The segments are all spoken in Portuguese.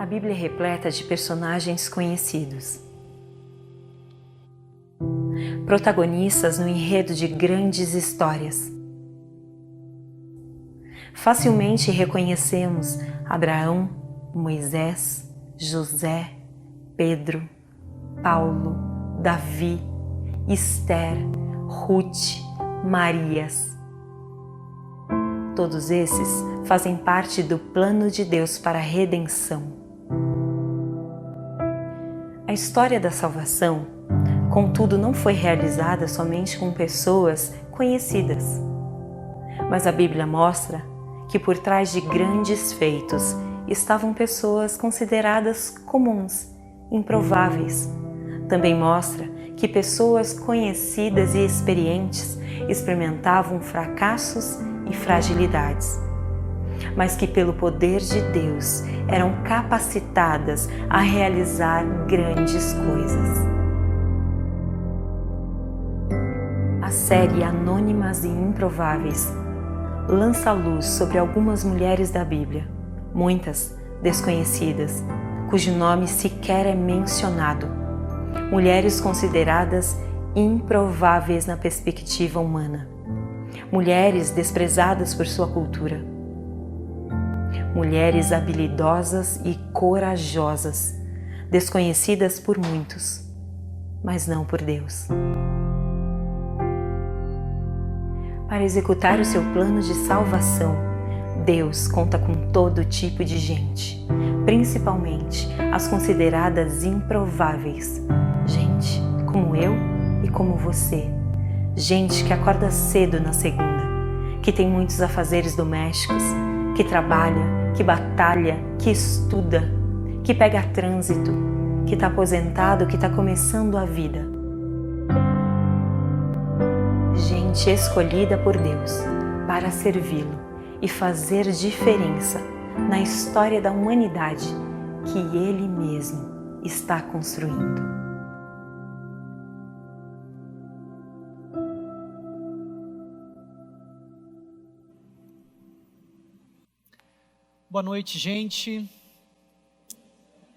A Bíblia é repleta de personagens conhecidos, protagonistas no enredo de grandes histórias. Facilmente reconhecemos Abraão, Moisés, José, Pedro, Paulo, Davi, Esther, Ruth, Marias. Todos esses fazem parte do plano de Deus para a redenção. A história da salvação, contudo, não foi realizada somente com pessoas conhecidas, mas a Bíblia mostra que por trás de grandes feitos estavam pessoas consideradas comuns, improváveis. Também mostra que pessoas conhecidas e experientes experimentavam fracassos e fragilidades, mas que pelo poder de Deus eram capacitadas a realizar grandes coisas. A série Anônimas e Improváveis lança luz sobre algumas mulheres da Bíblia, muitas desconhecidas, cujo nome sequer é mencionado. Mulheres consideradas improváveis na perspectiva humana. Mulheres desprezadas por sua cultura. Mulheres habilidosas e corajosas, desconhecidas por muitos, mas não por Deus. Para executar o seu plano de salvação, Deus conta com todo tipo de gente, principalmente as consideradas improváveis. Gente como eu e como você. Gente que acorda cedo na segunda, que tem muitos afazeres domésticos, que trabalha, que batalha, que estuda, que pega trânsito, que está aposentado, que está começando a vida. Gente escolhida por Deus para servi-lo e fazer diferença na história da humanidade que Ele mesmo está construindo. Boa noite, gente.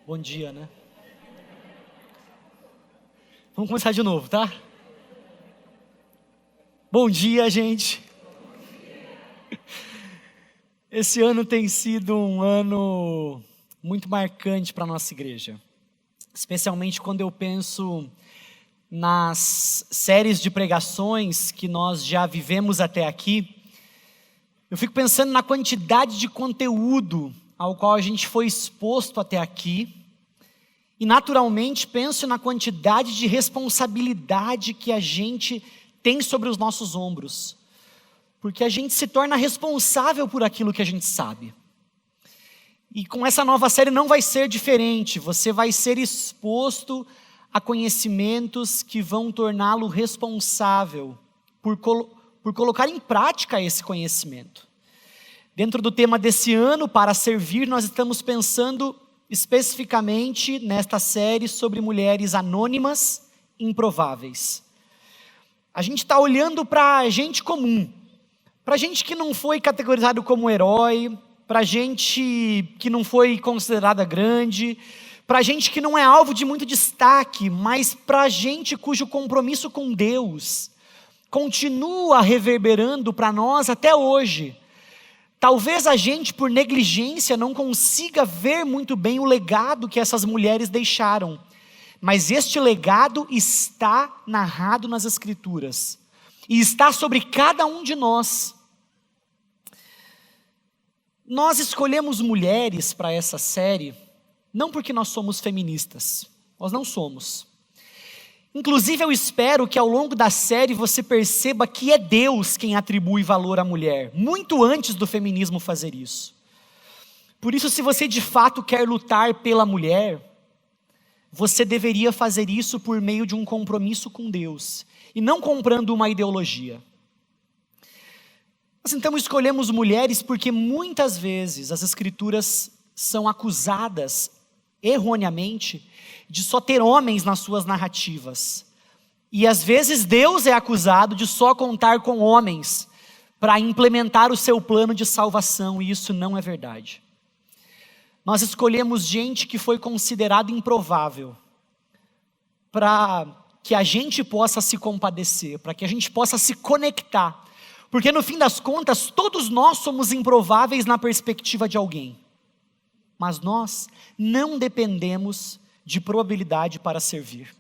Bom dia, né? Vamos começar de novo, tá? Bom dia, gente. Esse ano tem sido um ano muito marcante para a nossa igreja. Especialmente quando eu penso nas séries de pregações que nós já vivemos até aqui. Eu fico pensando na quantidade de conteúdo ao qual a gente foi exposto até aqui. E naturalmente penso na quantidade de responsabilidade que a gente tem sobre os nossos ombros. Porque a gente se torna responsável por aquilo que a gente sabe. E com essa nova série não vai ser diferente. Você vai ser exposto a conhecimentos que vão torná-lo responsável por colocar em prática esse conhecimento. Dentro do tema desse ano, para servir, nós estamos pensando especificamente nesta série sobre mulheres anônimas e improváveis. A gente está olhando para gente comum, para gente que não foi categorizado como herói, para gente que não foi considerada grande, para gente que não é alvo de muito destaque, mas para gente cujo compromisso com Deus continua reverberando para nós até hoje. Talvez a gente, por negligência, não consiga ver muito bem o legado que essas mulheres deixaram. Mas este legado está narrado nas Escrituras. E está sobre cada um de nós. Nós escolhemos mulheres para essa série, não porque nós somos feministas. Nós não somos. Inclusive, eu espero que ao longo da série você perceba que é Deus quem atribui valor à mulher, muito antes do feminismo fazer isso. Por isso, se você de fato quer lutar pela mulher, você deveria fazer isso por meio de um compromisso com Deus, e não comprando uma ideologia. Nós então escolhemos mulheres porque muitas vezes as Escrituras são acusadas erroneamente de só ter homens nas suas narrativas. E às vezes Deus é acusado de só contar com homens para implementar o seu plano de salvação, e isso não é verdade. Nós escolhemos gente que foi considerada improvável, para que a gente possa se compadecer, para que a gente possa se conectar. Porque no fim das contas, todos nós somos improváveis na perspectiva de alguém. Mas nós não dependemos de probabilidade para servir.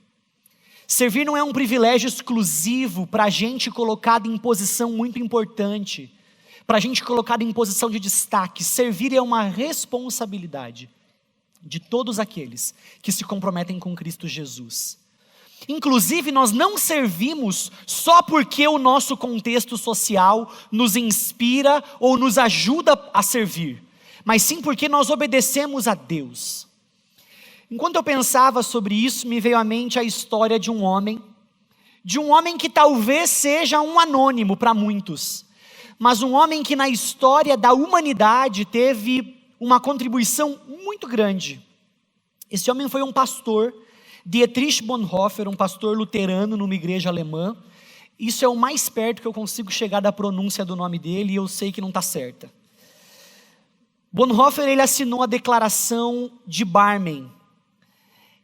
Servir não é um privilégio exclusivo para a gente colocado em posição muito importante, para a gente colocado em posição de destaque. Servir é uma responsabilidade de todos aqueles que se comprometem com Cristo Jesus. Inclusive, nós não servimos só porque o nosso contexto social nos inspira ou nos ajuda a servir, mas sim porque nós obedecemos a Deus. Enquanto eu pensava sobre isso, me veio à mente a história de um homem que talvez seja um anônimo para muitos, mas um homem que na história da humanidade teve uma contribuição muito grande. Esse homem foi um pastor, Dietrich Bonhoeffer, um pastor luterano numa igreja alemã. Isso é o mais perto que eu consigo chegar da pronúncia do nome dele, e eu sei que não está certa. Bonhoeffer, ele assinou a declaração de Barmen.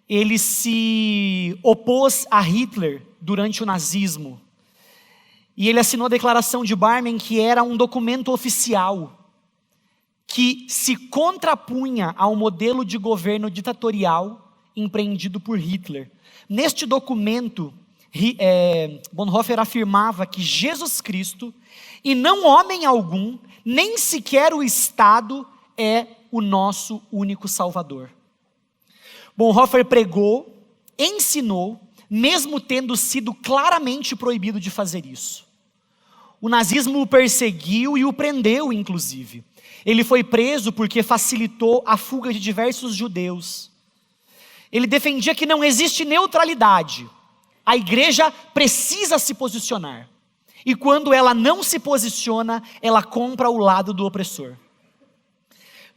Ele se opôs a Hitler durante o nazismo. E ele assinou a declaração de Barmen, que era um documento oficial, que se contrapunha ao modelo de governo ditatorial empreendido por Hitler. Neste documento, Bonhoeffer afirmava que Jesus Cristo, e não homem algum, nem sequer o Estado, é o nosso único Salvador. Bonhoeffer pregou, ensinou, mesmo tendo sido claramente proibido de fazer isso. O nazismo o perseguiu e o prendeu, inclusive. Ele foi preso porque facilitou a fuga de diversos judeus. Ele defendia que não existe neutralidade. A igreja precisa se posicionar. E quando ela não se posiciona, ela compra o lado do opressor.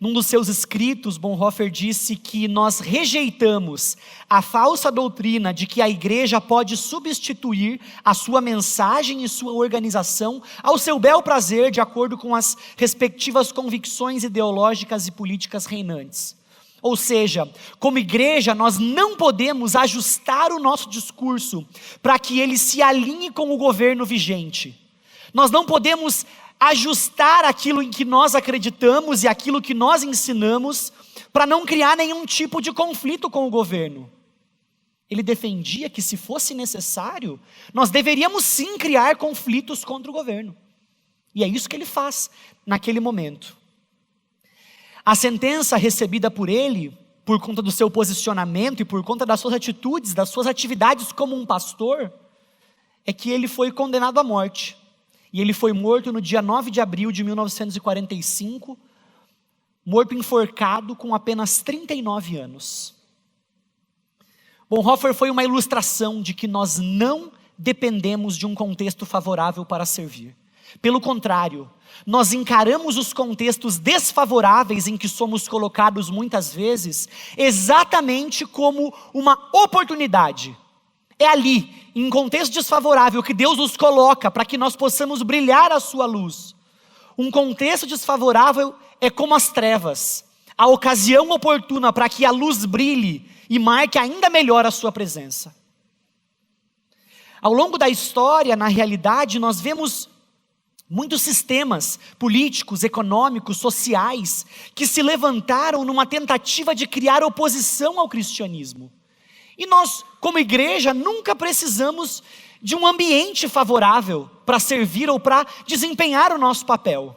Num dos seus escritos, Bonhoeffer disse que nós rejeitamos a falsa doutrina de que a igreja pode substituir a sua mensagem e sua organização ao seu bel prazer, de acordo com as respectivas convicções ideológicas e políticas reinantes. Ou seja, como igreja, nós não podemos ajustar o nosso discurso para que ele se alinhe com o governo vigente. Nós não podemos ajustar aquilo em que nós acreditamos e aquilo que nós ensinamos para não criar nenhum tipo de conflito com o governo. Ele defendia que, se fosse necessário, nós deveríamos sim criar conflitos contra o governo. E é isso que ele faz naquele momento. A sentença recebida por ele, por conta do seu posicionamento e por conta das suas atitudes, das suas atividades como um pastor, é que ele foi condenado à morte. E ele foi morto no dia 9 de abril de 1945, morto enforcado com apenas 39 anos. Bonhoeffer foi uma ilustração de que nós não dependemos de um contexto favorável para servir. Pelo contrário, nós encaramos os contextos desfavoráveis em que somos colocados muitas vezes exatamente como uma oportunidade. É ali, em contexto desfavorável, que Deus nos coloca para que nós possamos brilhar a sua luz. Um contexto desfavorável é como as trevas, a ocasião oportuna para que a luz brilhe e marque ainda melhor a sua presença. Ao longo da história, na realidade, nós vemos muitos sistemas políticos, econômicos, sociais, que se levantaram numa tentativa de criar oposição ao cristianismo. E nós, como igreja, nunca precisamos de um ambiente favorável para servir ou para desempenhar o nosso papel.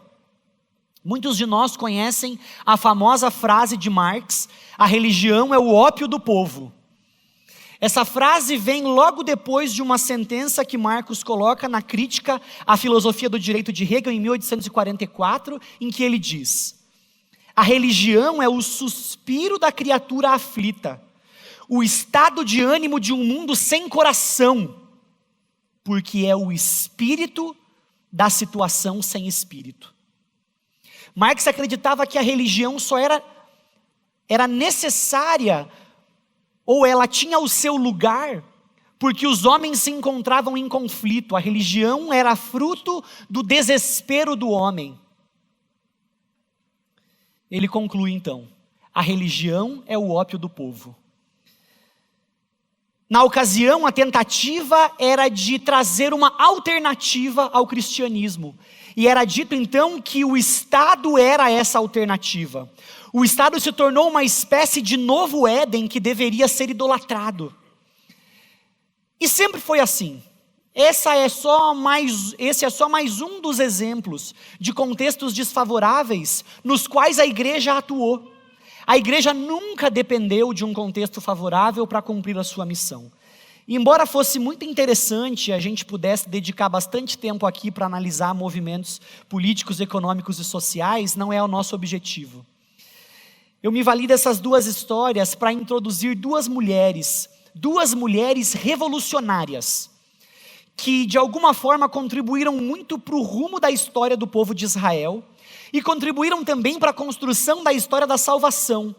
Muitos de nós conhecem a famosa frase de Marx: a religião é o ópio do povo. Essa frase vem logo depois de uma sentença que Marx coloca na Crítica à Filosofia do Direito de Hegel, em 1844, em que ele diz: a religião é o suspiro da criatura aflita, o estado de ânimo de um mundo sem coração, porque é o espírito da situação sem espírito. Marx acreditava que a religião só era necessária, ou ela tinha o seu lugar, porque os homens se encontravam em conflito. A religião era fruto do desespero do homem. Ele conclui então: A religião é o ópio do povo. Na ocasião, a tentativa era de trazer uma alternativa ao cristianismo. E era dito então que o Estado era essa alternativa. O Estado se tornou uma espécie de novo Éden que deveria ser idolatrado. E sempre foi assim. Esse é só mais um dos exemplos de contextos desfavoráveis nos quais a igreja atuou. A igreja nunca dependeu de um contexto favorável para cumprir a sua missão. E embora fosse muito interessante, a gente pudesse dedicar bastante tempo aqui para analisar movimentos políticos, econômicos e sociais, não é o nosso objetivo. Eu me vali dessas duas histórias para introduzir duas mulheres revolucionárias, que de alguma forma contribuíram muito para o rumo da história do povo de Israel, e contribuíram também para a construção da história da salvação.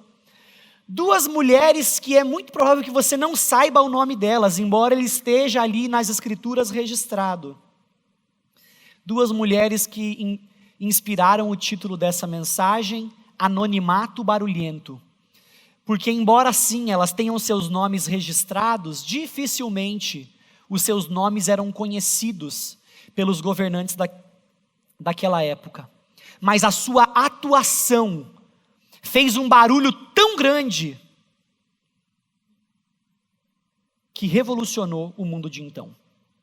Duas mulheres que é muito provável que você não saiba o nome delas, embora ele esteja ali nas escrituras registrado. Duas mulheres que inspiraram o título dessa mensagem, Anonimato Barulhento. Porque embora sim elas tenham seus nomes registrados, dificilmente os seus nomes eram conhecidos pelos governantes daquela época. Mas a sua atuação fez um barulho tão grande que revolucionou o mundo de então.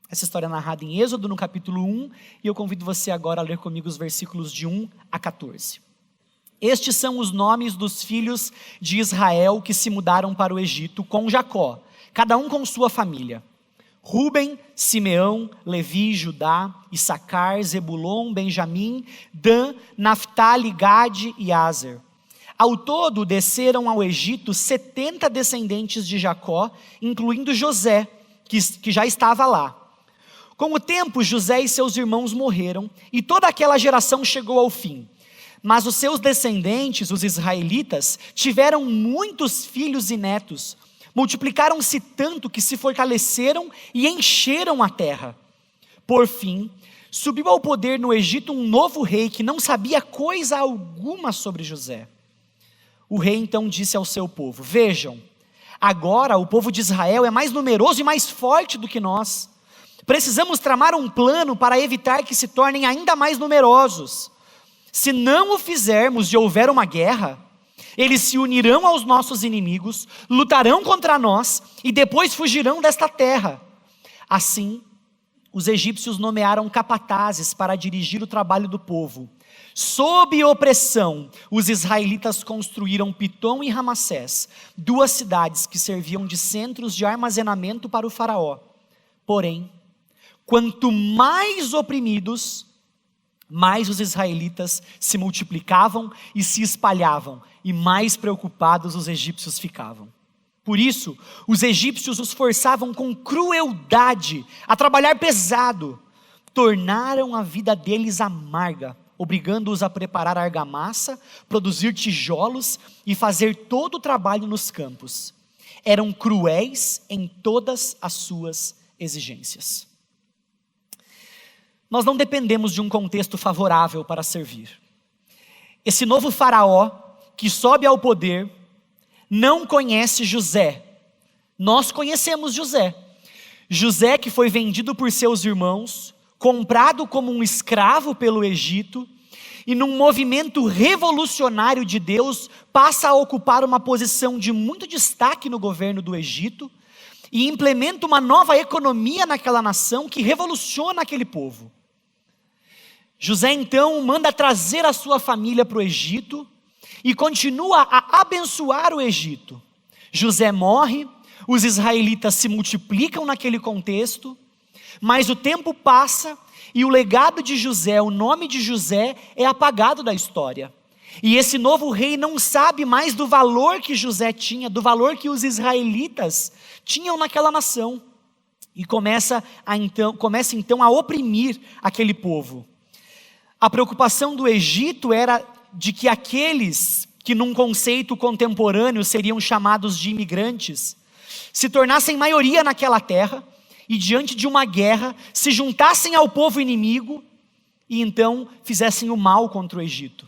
Essa história é narrada em Êxodo, no capítulo 1, e eu convido você agora a ler comigo os versículos de 1 a 14. Estes são os nomes dos filhos de Israel que se mudaram para o Egito com Jacó, cada um com sua família. Ruben, Simeão, Levi, Judá, Issacar, Zebulon, Benjamim, Dan, Naftali, Gade e Aser. Ao todo desceram ao Egito 70 descendentes de Jacó, incluindo José, que já estava lá. Com o tempo, José e seus irmãos morreram, e toda aquela geração chegou ao fim. Mas os seus descendentes, os israelitas, tiveram muitos filhos e netos. Multiplicaram-se tanto que se fortaleceram e encheram a terra. Por fim, subiu ao poder no Egito um novo rei que não sabia coisa alguma sobre José. O rei então disse ao seu povo: vejam, agora o povo de Israel é mais numeroso e mais forte do que nós. Precisamos tramar um plano para evitar que se tornem ainda mais numerosos. Se não o fizermos e houver uma guerra, eles se unirão aos nossos inimigos, lutarão contra nós e depois fugirão desta terra. Assim, os egípcios nomearam capatazes para dirigir o trabalho do povo. Sob opressão, os israelitas construíram Pitom e Ramassés, duas cidades que serviam de centros de armazenamento para o faraó. Porém, quanto mais oprimidos, mais os israelitas se multiplicavam e se espalhavam, e mais preocupados os egípcios ficavam. Por isso, os egípcios os forçavam com crueldade a trabalhar pesado. Tornaram a vida deles amarga, obrigando-os a preparar argamassa, produzir tijolos e fazer todo o trabalho nos campos. Eram cruéis em todas as suas exigências. Nós não dependemos de um contexto favorável para servir. Esse novo faraó que sobe ao poder não conhece José. Nós conhecemos José. José que foi vendido por seus irmãos, comprado como um escravo pelo Egito, e num movimento revolucionário de Deus, passa a ocupar uma posição de muito destaque no governo do Egito, e implementa uma nova economia naquela nação que revoluciona aquele povo. José então manda trazer a sua família para o Egito, e continua a abençoar o Egito. José morre, os israelitas se multiplicam naquele contexto, mas o tempo passa e o legado de José, o nome de José é apagado da história. E esse novo rei não sabe mais do valor que José tinha, do valor que os israelitas tinham naquela nação. E começa então a oprimir aquele povo. A preocupação do Egito era de que aqueles que num conceito contemporâneo seriam chamados de imigrantes, se tornassem maioria naquela terra e diante de uma guerra se juntassem ao povo inimigo e então fizessem o mal contra o Egito.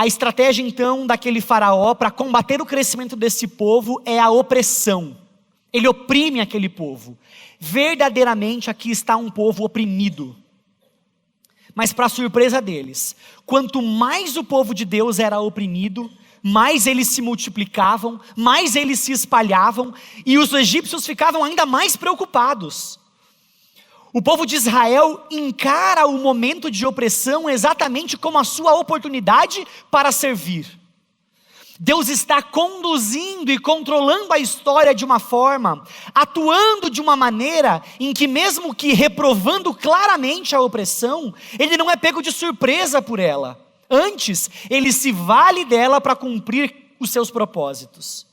A estratégia então daquele faraó para combater o crescimento desse povo é a opressão. Ele oprime aquele povo. Verdadeiramente aqui está um povo oprimido. Mas para surpresa deles, quanto mais o povo de Deus era oprimido, mais eles se multiplicavam, mais eles se espalhavam, e os egípcios ficavam ainda mais preocupados. O povo de Israel encara o momento de opressão exatamente como a sua oportunidade para servir. Deus está conduzindo e controlando a história de uma forma, atuando de uma maneira em que, mesmo que reprovando claramente a opressão, ele não é pego de surpresa por ela. Antes, ele se vale dela para cumprir os seus propósitos.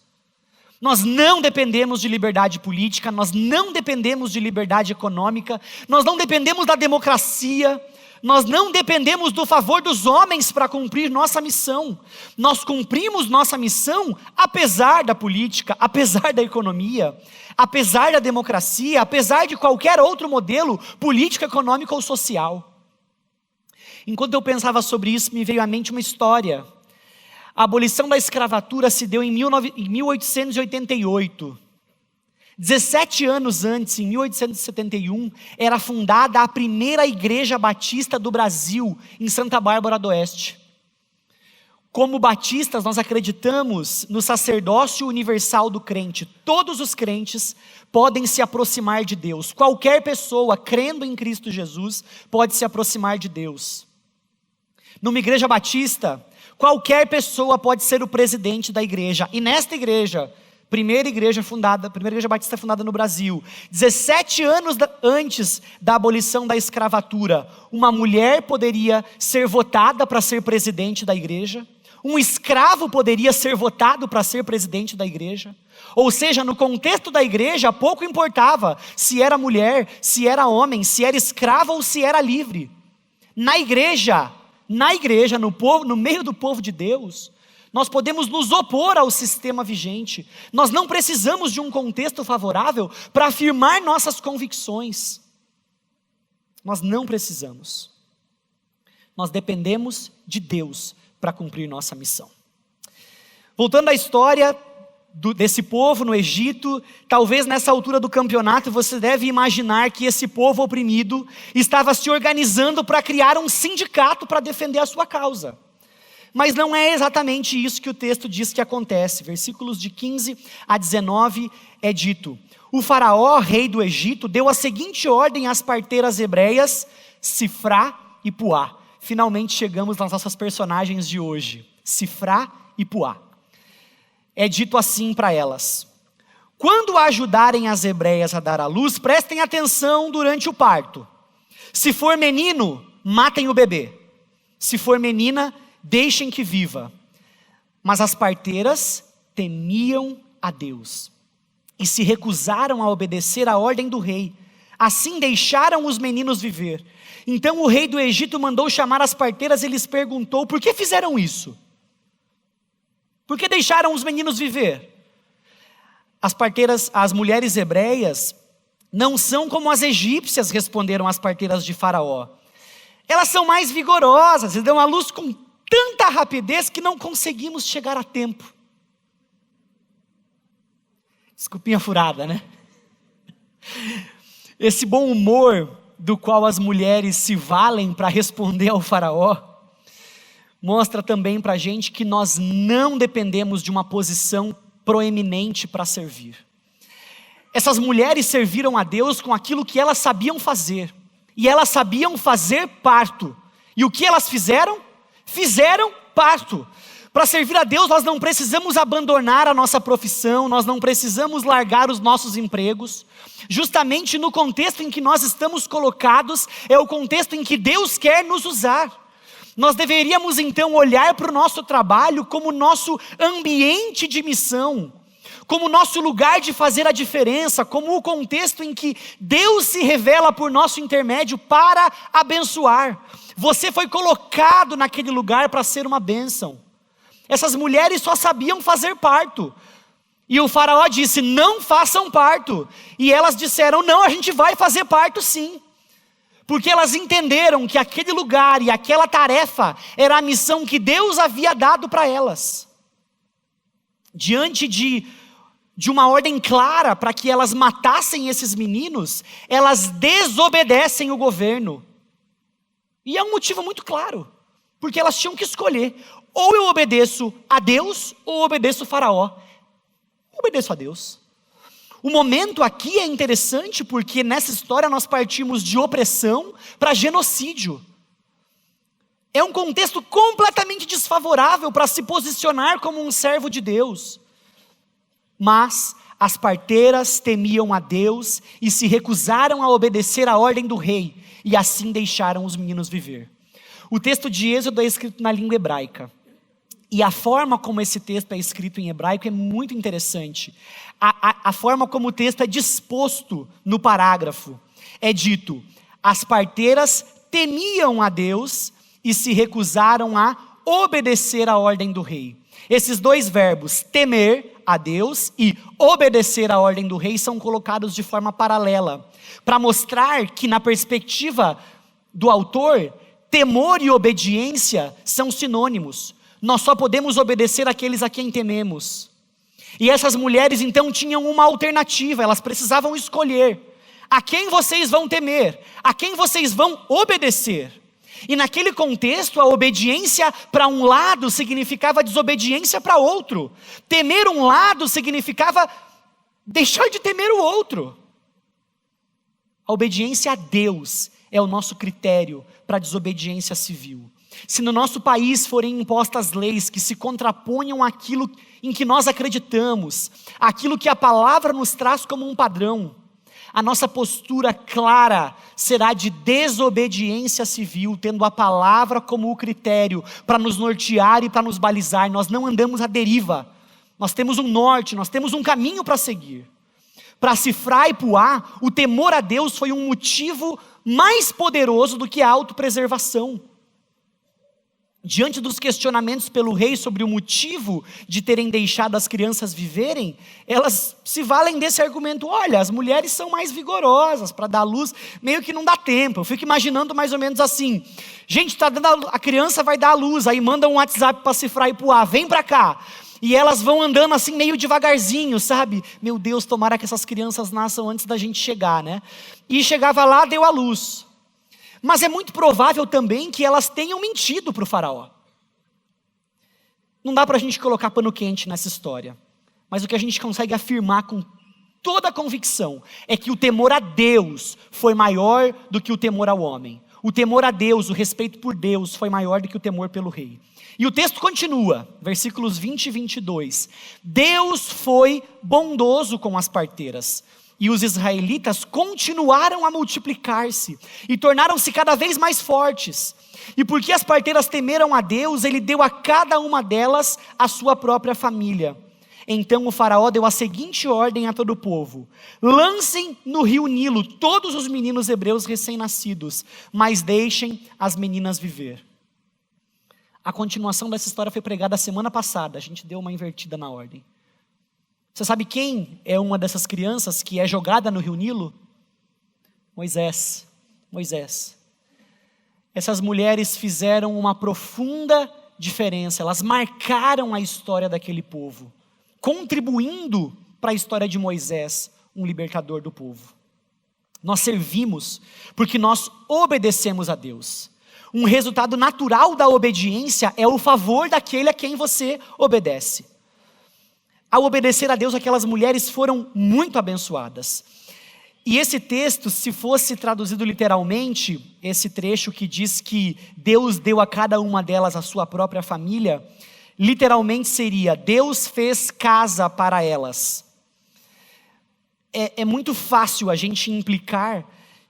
Nós não dependemos de liberdade política, nós não dependemos de liberdade econômica, nós não dependemos da democracia, nós não dependemos do favor dos homens para cumprir nossa missão. Nós cumprimos nossa missão apesar da política, apesar da economia, apesar da democracia, apesar de qualquer outro modelo político, econômico ou social. Enquanto eu pensava sobre isso, me veio à mente uma história. A abolição da escravatura se deu em 1888. 17 anos antes, em 1871, era fundada a primeira igreja batista do Brasil, em Santa Bárbara do Oeste. Como batistas, nós acreditamos no sacerdócio universal do crente. Todos os crentes podem se aproximar de Deus. Qualquer pessoa, crendo em Cristo Jesus, pode se aproximar de Deus. Numa igreja batista, qualquer pessoa pode ser o presidente da igreja. E nesta igreja, primeira igreja batista fundada no Brasil, 17 anos antes da abolição da escravatura, uma mulher poderia ser votada para ser presidente da igreja. Um escravo poderia ser votado para ser presidente da igreja. Ou seja, no contexto da igreja, pouco importava se era mulher, se era homem, se era escravo ou se era livre. Na igreja, no meio do povo de Deus, nós podemos nos opor ao sistema vigente. Nós não precisamos de um contexto favorável para afirmar nossas convicções. Nós não precisamos. Nós dependemos de Deus para cumprir nossa missão. Voltando à história desse povo no Egito, talvez nessa altura do campeonato você deve imaginar que esse povo oprimido estava se organizando para criar um sindicato para defender a sua causa. Mas não é exatamente isso que o texto diz que acontece. Versículos de 15 a 19 é dito: o faraó, rei do Egito, deu a seguinte ordem às parteiras hebreias, Sifrá e Puá. Finalmente chegamos nas nossas personagens de hoje, Sifrá e Puá. É dito assim para elas: quando ajudarem as hebreias a dar à luz, prestem atenção durante o parto. Se for menino, matem o bebê. Se for menina, deixem que viva. Mas as parteiras temiam a Deus e se recusaram a obedecer à ordem do rei. Assim deixaram os meninos viver. Então o rei do Egito mandou chamar as parteiras e lhes perguntou: por que fizeram isso? Por que deixaram os meninos viver? As parteiras, as mulheres hebreias, não são como as egípcias, responderam as parteiras de Faraó. Elas são mais vigorosas e dão à luz com tanta rapidez que não conseguimos chegar a tempo. Desculpinha furada, né? Esse bom humor do qual as mulheres se valem para responder ao faraó, mostra também para a gente que nós não dependemos de uma posição proeminente para servir. Essas mulheres serviram a Deus com aquilo que elas sabiam fazer, e elas sabiam fazer parto. E o que elas fizeram? Fizeram parto. Para servir a Deus, nós não precisamos abandonar a nossa profissão, nós não precisamos largar os nossos empregos. Justamente no contexto em que nós estamos colocados, é o contexto em que Deus quer nos usar. Nós deveríamos então olhar para o nosso trabalho como nosso ambiente de missão, como nosso lugar de fazer a diferença, como o contexto em que Deus se revela por nosso intermédio para abençoar. Você foi colocado naquele lugar para ser uma bênção. Essas mulheres só sabiam fazer parto. E o faraó disse: não façam parto. E elas disseram: não, a gente vai fazer parto sim. porque elas entenderam que aquele lugar e aquela tarefa era a missão que Deus havia dado para elas. Diante de uma ordem clara para que elas matassem esses meninos, elas desobedecem o governo. E é um motivo muito claro, porque elas tinham que escolher: ou eu obedeço a Deus, ou eu obedeço o faraó. Eu obedeço a Deus. O momento aqui é interessante, porque nessa história nós partimos de opressão para genocídio. É um contexto completamente desfavorável para se posicionar como um servo de Deus. Mas as parteiras temiam a Deus e se recusaram a obedecer à ordem do rei, e assim deixaram os meninos viver. O texto de Êxodo é escrito na língua hebraica. E a forma como esse texto é escrito em hebraico é muito interessante. A forma como o texto é disposto no parágrafo. É dito: as parteiras temiam a Deus e se recusaram a obedecer à ordem do rei. Esses dois verbos, temer a Deus e obedecer à ordem do rei, são colocados de forma paralela, para mostrar que, na perspectiva do autor, temor e obediência são sinônimos. Nós só podemos obedecer àqueles a quem tememos. E essas mulheres então tinham uma alternativa, elas precisavam escolher: a quem vocês vão temer, a quem vocês vão obedecer. E naquele contexto, a obediência para um lado significava desobediência para outro. Temer um lado significava deixar de temer o outro. A obediência a Deus é o nosso critério para a desobediência civil. Se no nosso país forem impostas leis que se contraponham àquilo em que nós acreditamos, àquilo que a palavra nos traz como um padrão, a nossa postura clara será de desobediência civil, tendo a palavra como o critério para nos nortear e para nos balizar. Nós não andamos à deriva, nós temos um norte, nós temos um caminho para seguir. Para Sifrá e Puá, o temor a Deus foi um motivo mais poderoso do que a autopreservação. Diante dos questionamentos pelo rei sobre o motivo de terem deixado as crianças viverem, elas se valem desse argumento: olha, as mulheres são mais vigorosas para dar luz, meio que não dá tempo. Eu fico imaginando mais ou menos assim: gente, a criança vai dar a luz, aí manda um WhatsApp para Sifrá e Puá: vem para cá. E elas vão andando assim meio devagarzinho, sabe? Meu Deus, tomara que essas crianças nasçam antes da gente chegar, né? E chegava lá, deu a luz. Mas é muito provável também que elas tenham mentido para o faraó. Não dá para a gente colocar pano quente nessa história. Mas o que a gente consegue afirmar com toda a convicção é que o temor a Deus foi maior do que o temor ao homem. O temor a Deus, o respeito por Deus foi maior do que o temor pelo rei. E o texto continua, versículos 20 e 22. Deus foi bondoso com as parteiras, e os israelitas continuaram a multiplicar-se e tornaram-se cada vez mais fortes. E porque as parteiras temeram a Deus, ele deu a cada uma delas a sua própria família. Então o faraó deu a seguinte ordem a todo o povo: lancem no rio Nilo todos os meninos hebreus recém-nascidos, mas deixem as meninas viver. A continuação dessa história foi pregada a semana passada, a gente deu uma invertida na ordem. Você sabe quem é uma dessas crianças que é jogada no rio Nilo? Moisés. Essas mulheres fizeram uma profunda diferença, elas marcaram a história daquele povo, contribuindo para a história de Moisés, um libertador do povo. Nós servimos porque nós obedecemos a Deus. Um resultado natural da obediência é o favor daquele a quem você obedece. Ao obedecer a Deus, aquelas mulheres foram muito abençoadas. E esse texto, se fosse traduzido literalmente, esse trecho que diz que Deus deu a cada uma delas a sua própria família, literalmente seria: Deus fez casa para elas. É muito fácil a gente implicar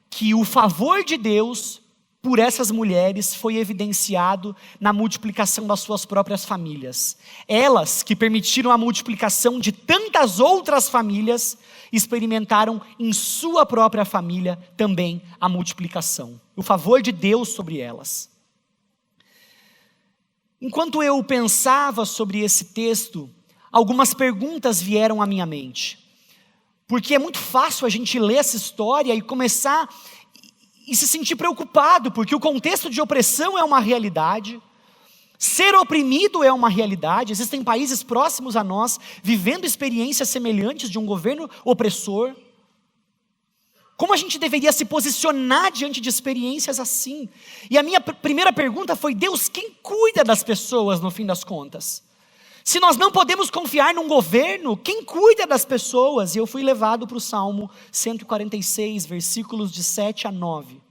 que o favor de Deus por essas mulheres foi evidenciado na multiplicação das suas próprias famílias. Elas, que permitiram a multiplicação de tantas outras famílias, experimentaram em sua própria família também a multiplicação. O favor de Deus sobre elas. Enquanto eu pensava sobre esse texto, algumas perguntas vieram à minha mente. Porque é muito fácil a gente ler essa história e começar se sentir preocupado, porque o contexto de opressão é uma realidade, ser oprimido é uma realidade. Existem países próximos a nós vivendo experiências semelhantes de um governo opressor. Como a gente deveria se posicionar diante de experiências assim? E a minha primeira pergunta foi: Deus, quem cuida das pessoas no fim das contas? Se nós não podemos confiar num governo, quem cuida das pessoas? E eu fui levado para o Salmo 146, versículos de 7 a 9,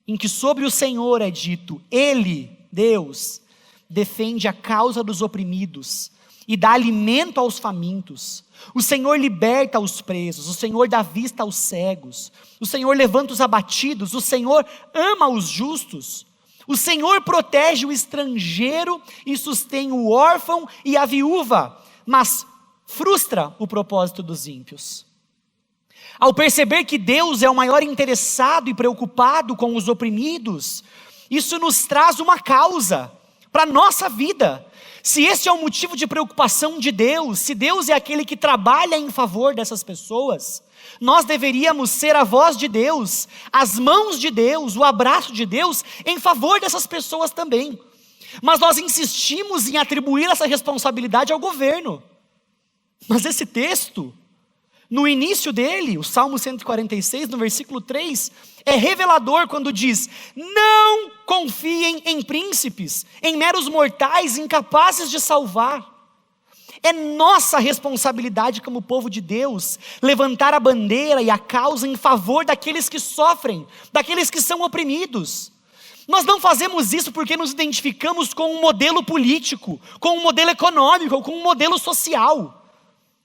em que sobre o Senhor é dito: Ele, Deus, defende a causa dos oprimidos e dá alimento aos famintos. O Senhor liberta os presos, o Senhor dá vista aos cegos, o Senhor levanta os abatidos, o Senhor ama os justos. O Senhor protege o estrangeiro e sustém o órfão e a viúva, mas frustra o propósito dos ímpios. Ao perceber que Deus é o maior interessado e preocupado com os oprimidos, isso nos traz uma causa para a nossa vida. Se esse é o motivo de preocupação de Deus, se Deus é aquele que trabalha em favor dessas pessoas, nós deveríamos ser a voz de Deus, as mãos de Deus, o abraço de Deus em favor dessas pessoas também. Mas nós insistimos em atribuir essa responsabilidade ao governo. Mas esse texto, no início dele, o Salmo 146, no versículo 3, é revelador quando diz: não confiem em príncipes, em meros mortais incapazes de salvar. É nossa responsabilidade como povo de Deus levantar a bandeira e a causa em favor daqueles que sofrem, daqueles que são oprimidos. Nós não fazemos isso porque nos identificamos com um modelo político, com um modelo econômico, com um modelo social.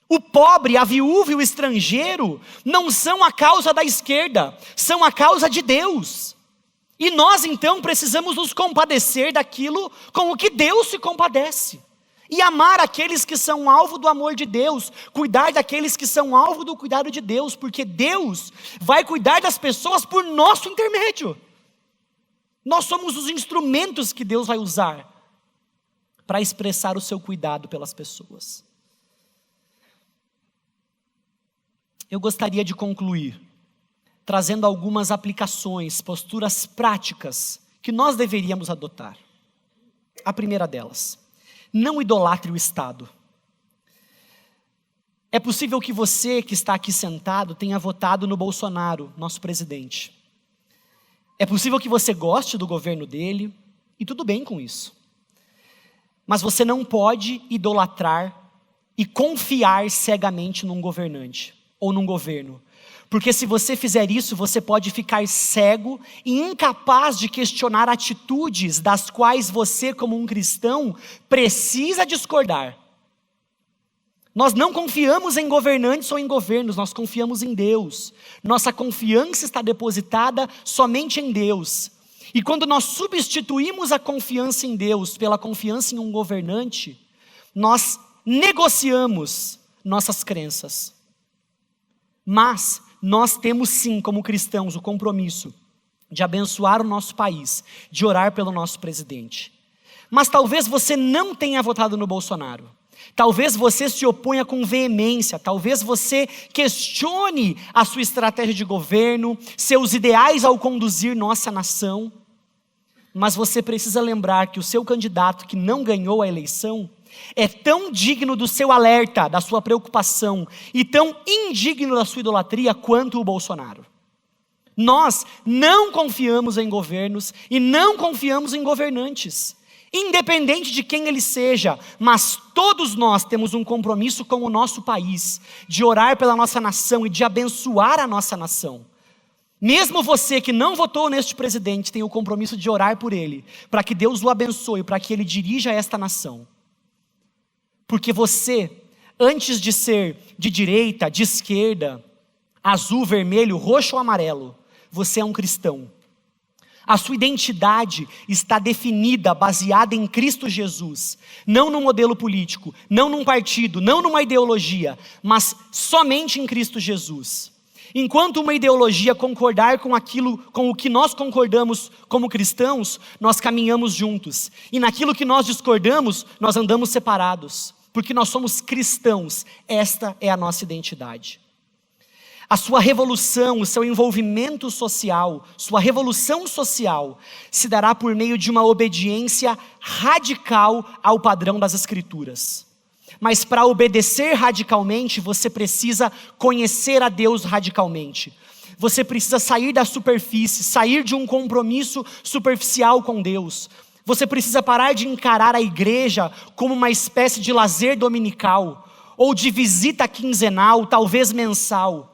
O pobre, a viúva e o estrangeiro não são a causa da esquerda, são a causa de Deus. E nós então precisamos nos compadecer daquilo com o que Deus se compadece. E amar aqueles que são alvo do amor de Deus, cuidar daqueles que são alvo do cuidado de Deus, porque Deus vai cuidar das pessoas por nosso intermédio. Nós somos os instrumentos que Deus vai usar para expressar o seu cuidado pelas pessoas. Eu gostaria de concluir trazendo algumas aplicações, posturas práticas que nós deveríamos adotar. A primeira delas: não idolatre o Estado. É possível que você que está aqui sentado tenha votado no Bolsonaro, nosso presidente. É possível que você goste do governo dele, e tudo bem com isso. Mas você não pode idolatrar e confiar cegamente num governante ou num governo. Porque se você fizer isso, você pode ficar cego e incapaz de questionar atitudes das quais você, como um cristão, precisa discordar. Nós não confiamos em governantes ou em governos, nós confiamos em Deus. Nossa confiança está depositada somente em Deus. E quando nós substituímos a confiança em Deus pela confiança em um governante, nós negociamos nossas crenças. Mas nós temos sim, como cristãos, o compromisso de abençoar o nosso país, de orar pelo nosso presidente. Mas talvez você não tenha votado no Bolsonaro. Talvez você se oponha com veemência, talvez você questione a sua estratégia de governo, seus ideais ao conduzir nossa nação. Mas você precisa lembrar que o seu candidato que não ganhou a eleição é tão digno do seu alerta, da sua preocupação, e tão indigno da sua idolatria quanto o Bolsonaro. Nós não confiamos em governos e não confiamos em governantes, independente de quem ele seja, mas todos nós temos um compromisso com o nosso país, de orar pela nossa nação e de abençoar a nossa nação. Mesmo você que não votou neste presidente tem o compromisso de orar por ele, para que Deus o abençoe, para que ele dirija esta nação. Porque você, antes de ser de direita, de esquerda, azul, vermelho, roxo ou amarelo, você é um cristão. A sua identidade está definida, baseada em Cristo Jesus. Não num modelo político, não num partido, não numa ideologia, mas somente em Cristo Jesus. Enquanto uma ideologia concordar com aquilo, com o que nós concordamos como cristãos, nós caminhamos juntos. E naquilo que nós discordamos, nós andamos separados. Porque nós somos cristãos, esta é a nossa identidade. a sua revolução, o seu envolvimento social, sua revolução social, se dará por meio de uma obediência radical ao padrão das Escrituras. Mas para obedecer radicalmente, você precisa conhecer a Deus radicalmente. Você precisa sair da superfície, sair de um compromisso superficial com Deus. Você precisa parar de encarar a igreja como uma espécie de lazer dominical, ou de visita quinzenal, talvez mensal.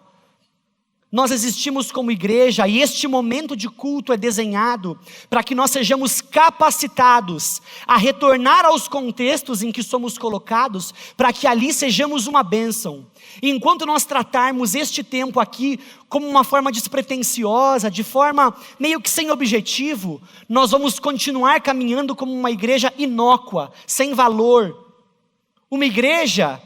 Nós existimos como igreja e este momento de culto é desenhado para que nós sejamos capacitados a retornar aos contextos em que somos colocados, para que ali sejamos uma bênção. E enquanto nós tratarmos este tempo aqui como uma forma despretensiosa, de forma meio que sem objetivo, nós vamos continuar caminhando como uma igreja inócua, sem valor. Uma igreja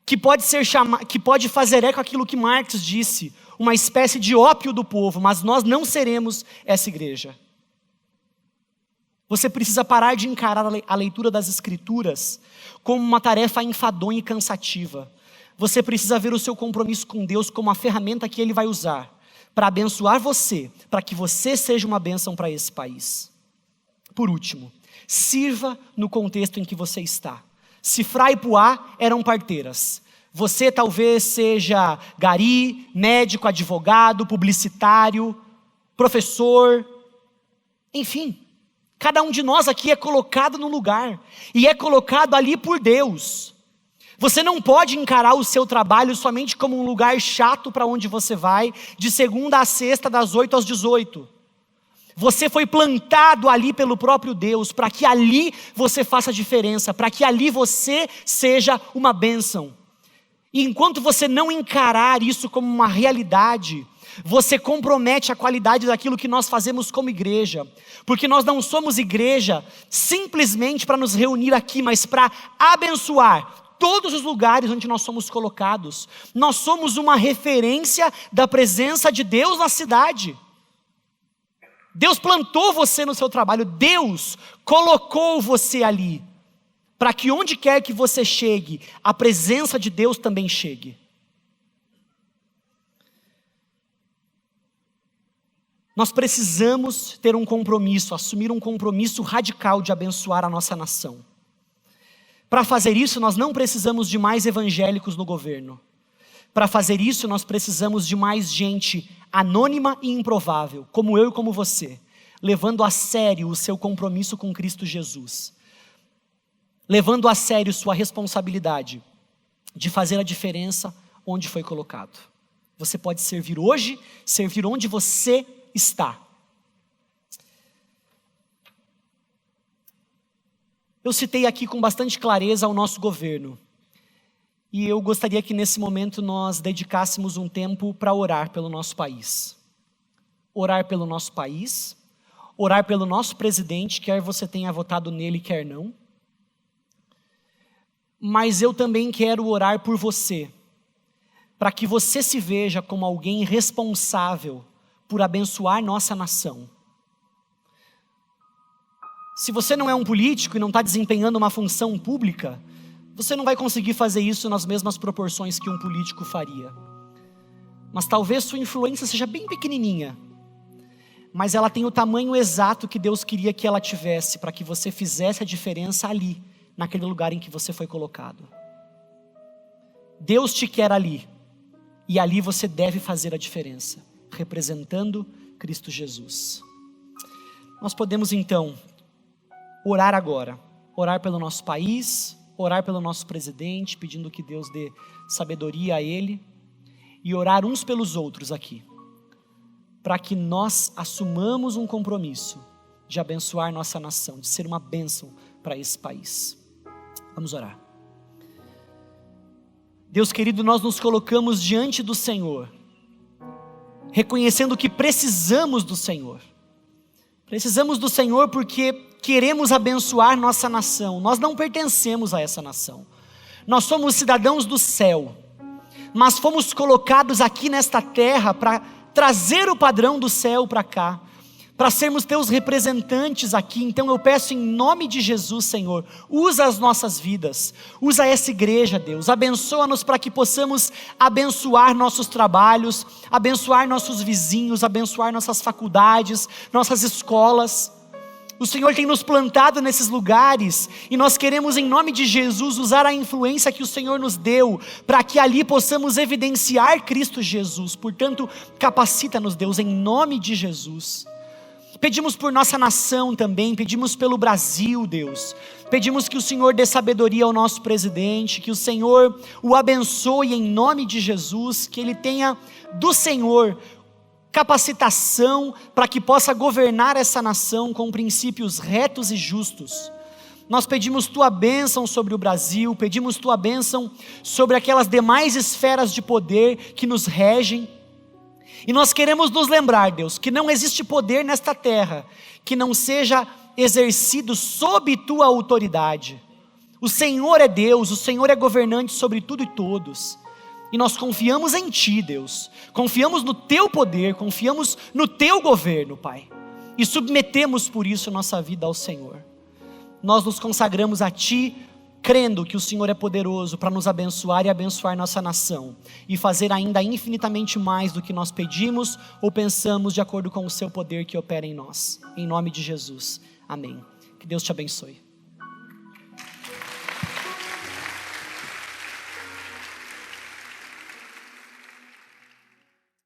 que pode fazer eco àquilo que Marx disse, uma espécie de ópio do povo, mas nós não seremos essa igreja. Você precisa parar de encarar a leitura das Escrituras como uma tarefa enfadonha e cansativa. Você precisa ver o seu compromisso com Deus como a ferramenta que Ele vai usar para abençoar você, para que você seja uma bênção para esse país. Por último, sirva no contexto em que você está. Se Fra e Puá eram parteiras, você talvez seja gari, médico, advogado, publicitário, professor, enfim. Cada um de nós aqui é colocado no lugar, e é colocado ali por Deus. Você não pode encarar o seu trabalho somente como um lugar chato para onde você vai, de segunda a sexta, das 8 às 18. Você foi plantado ali pelo próprio Deus, para que ali você faça diferença, para que ali você seja uma bênção. E enquanto você não encarar isso como uma realidade, você compromete a qualidade daquilo que nós fazemos como igreja. Porque nós não somos igreja simplesmente para nos reunir aqui, mas para abençoar todos os lugares onde nós somos colocados. Nós somos uma referência da presença de Deus na cidade. Deus plantou você no seu trabalho, Deus colocou você ali, para que onde quer que você chegue, a presença de Deus também chegue. Nós precisamos ter um compromisso, assumir um compromisso radical de abençoar a nossa nação. Para fazer isso, nós não precisamos de mais evangélicos no governo. Para fazer isso, nós precisamos de mais gente anônima e improvável, como eu e como você, levando a sério o seu compromisso com Cristo Jesus, levando a sério sua responsabilidade de fazer a diferença onde foi colocado. Você pode servir hoje, servir onde você está. Eu citei aqui com bastante clareza o nosso governo. E eu gostaria que nesse momento nós dedicássemos um tempo para orar pelo nosso país. Orar pelo nosso país, orar pelo nosso presidente, quer você tenha votado nele, quer não. Mas eu também quero orar por você, para que você se veja como alguém responsável por abençoar nossa nação. Se você não é um político e não está desempenhando uma função pública, você não vai conseguir fazer isso nas mesmas proporções que um político faria. Mas talvez sua influência seja bem pequenininha, mas ela tem o tamanho exato que Deus queria que ela tivesse, para que você fizesse a diferença ali, naquele lugar em que você foi colocado. Deus te quer ali, e ali você deve fazer a diferença, representando Cristo Jesus. Nós podemos então orar agora, orar pelo nosso país, orar pelo nosso presidente, pedindo que Deus dê sabedoria a ele, e orar uns pelos outros aqui, para que nós assumamos um compromisso de abençoar nossa nação, de ser uma bênção para esse país. Vamos orar. Deus querido, nós nos colocamos diante do Senhor, reconhecendo que precisamos do Senhor. Precisamos do Senhor porque queremos abençoar nossa nação. Nós não pertencemos a essa nação. Nós somos cidadãos do céu, mas fomos colocados aqui nesta terra para trazer o padrão do céu para cá, para sermos teus representantes aqui. Então eu peço em nome de Jesus, Senhor, usa as nossas vidas, usa essa igreja, Deus, abençoa-nos para que possamos abençoar nossos trabalhos, abençoar nossos vizinhos, abençoar nossas faculdades, nossas escolas. O Senhor tem nos plantado nesses lugares e nós queremos em nome de Jesus usar a influência que o Senhor nos deu para que ali possamos evidenciar Cristo Jesus. Portanto, capacita-nos, Deus, em nome de Jesus. Pedimos por nossa nação também, pedimos pelo Brasil, Deus. Pedimos que o Senhor dê sabedoria ao nosso presidente, que o Senhor o abençoe em nome de Jesus, que ele tenha do Senhor capacitação para que possa governar essa nação com princípios retos e justos. Nós pedimos tua bênção sobre o Brasil, pedimos tua bênção sobre aquelas demais esferas de poder que nos regem. E nós queremos nos lembrar, Deus, que não existe poder nesta terra que não seja exercido sob tua autoridade. O Senhor é Deus, o Senhor é governante sobre tudo e todos. E nós confiamos em Ti, Deus. Confiamos no Teu poder, confiamos no Teu governo, Pai. E submetemos por isso nossa vida ao Senhor. Nós nos consagramos a Ti, crendo que o Senhor é poderoso para nos abençoar e abençoar nossa nação. E fazer ainda infinitamente mais do que nós pedimos ou pensamos de acordo com o Seu poder que opera em nós. Em nome de Jesus. Amém. Que Deus te abençoe.